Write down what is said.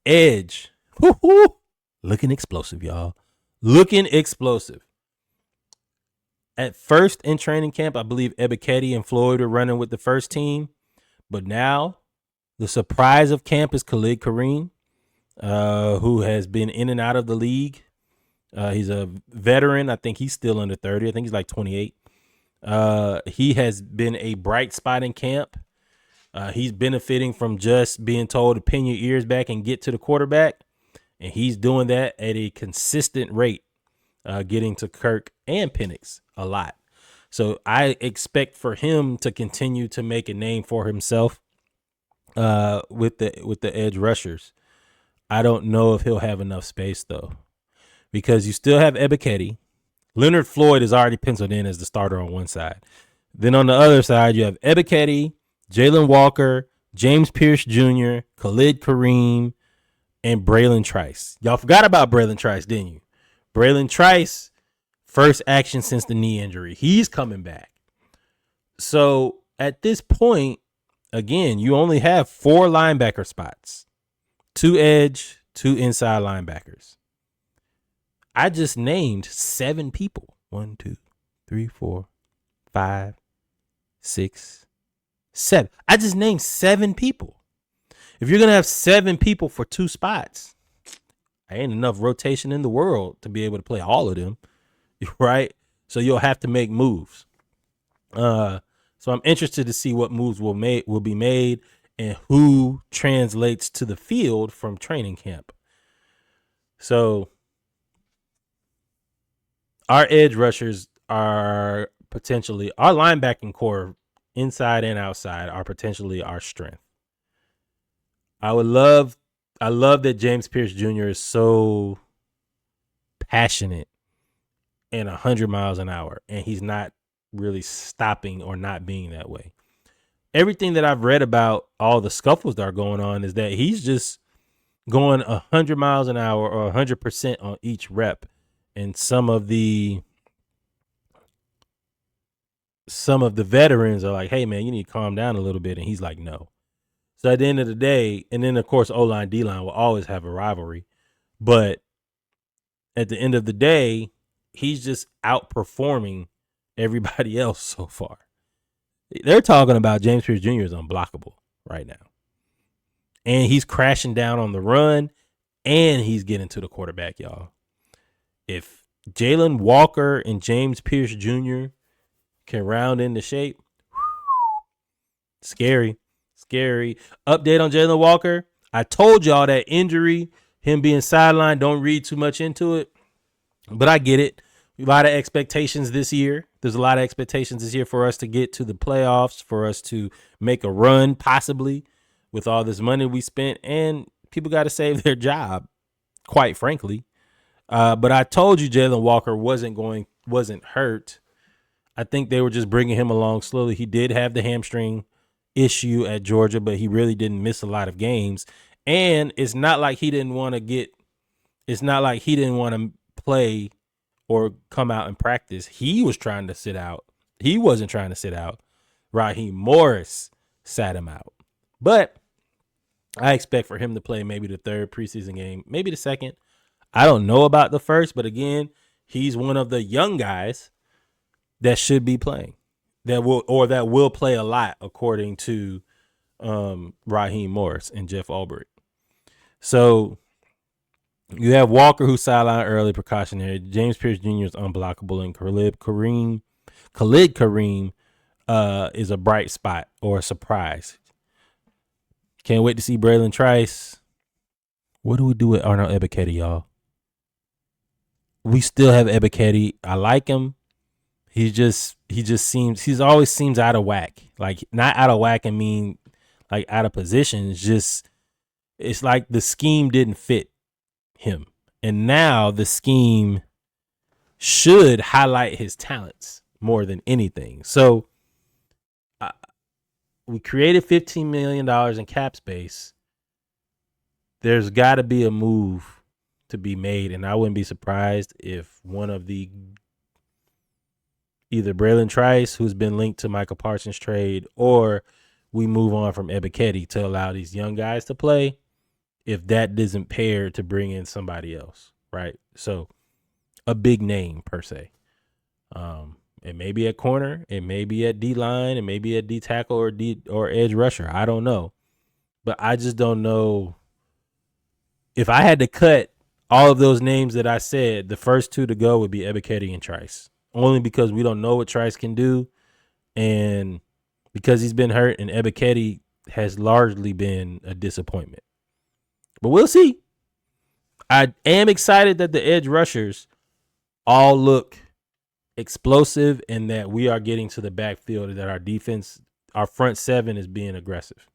Edge. Woo-hoo. Looking explosive, y'all. Looking explosive. At first in training camp, I believe Ebiketti and Floyd are running with the first team. But now the surprise of camp is Khalid Kareem, who has been in and out of the league. He's a veteran. I think he's still under 30. I think he's like 28. He has been a bright spot in camp. He's benefiting from just being told to pin your ears back and get to the quarterback. And he's doing that at a consistent rate, getting to Kirk and Penix a lot. So I expect for him to continue to make a name for himself with the edge rushers. I don't know if he'll have enough space, though, because you still have Ebiketti. Leonard Floyd is already penciled in as the starter on one side. Then on the other side, you have Ebiketti, Jalen Walker, James Pierce Jr., Khalid Kareem, and Braylon Trice. Y'all forgot about Braylon Trice, didn't you? Braylon Trice, first action since the knee injury. He's coming back. So at this point, again, you only have 4 linebacker spots. 2 edge, 2 inside linebackers. I just named 7 people. 1, 2, 3, 4, 5, 6, 7. I just named 7 people. If you're going to have 7 people for 2 spots, ain't enough rotation in the world to be able to play all of them, right? So you'll have to make moves. So I'm interested to see what moves will be made and who translates to the field from training camp. So our edge rushers are potentially, our linebacking core, inside and outside, are potentially our strength. I love that James Pierce Jr. is so passionate and 100 miles an hour, and he's not really stopping or not being that way. Everything that I've read about all the scuffles that are going on is that he's just going 100 miles an hour or 100% on each rep. And some of the veterans are like, hey, man, you need to calm down a little bit. And he's like, no. So at the end of the day, and then, of course, O-line, D-line will always have a rivalry. But at the end of the day, he's just outperforming everybody else so far. They're talking about James Pierce Jr. is unblockable right now. And he's crashing down on the run, and he's getting to the quarterback, y'all. If Jalen Walker and James Pierce Jr. can round into shape, scary. Update on Jalen Walker. I told y'all that injury, him being sidelined, don't read too much into it. But I get it. A lot of expectations this year. There's a lot of expectations this year for us to get to the playoffs, for us to make a run, possibly, with all this money we spent. And people got to save their job, quite frankly. But I told you Jalen Walker wasn't hurt. I think they were just bringing him along slowly. He did have the hamstring issue at Georgia, but he really didn't miss a lot of games. And it's not like he didn't want to play or come out and practice. He was trying to sit out. He wasn't trying to sit out. Raheem Morris sat him out. But I expect for him to play maybe the 3rd preseason game, maybe the 2nd. I don't know about the 1st, but again, he's one of the young guys that should be playing, that will play a lot, according to Raheem Morris and Jeff Ulbrich. So you have Walker, who's sidelined early, precautionary. James Pierce Jr. is unblockable, and Khalid Kareem is a bright spot or a surprise. Can't wait to see Braylon Trice. What do we do with Arnold Ebiketti, y'all? We still have Ebiketti. I like him. He always seems out of whack. Like, not out of whack and mean like out of position. It's like the scheme didn't fit him. And now the scheme should highlight his talents more than anything. So we created $15 million in cap space. There's got to be a move to be made, and I wouldn't be surprised if one of the either Braylon Trice, who's been linked to Michael Parsons' trade, or we move on from Ebiketti to allow these young guys to play if that doesn't pair to bring in somebody else, right? So a big name per se. It may be at corner, it may be at D line, it may be at D tackle or edge rusher. I don't know, but I just don't know. If I had to cut all of those names that I said, the first two to go would be Ebiketti and Trice, only because we don't know what Trice can do, and because he's been hurt, and Ebiketti has largely been a disappointment. But we'll see. I am excited that the edge rushers all look explosive and that we are getting to the backfield, that our defense, our front seven is being aggressive.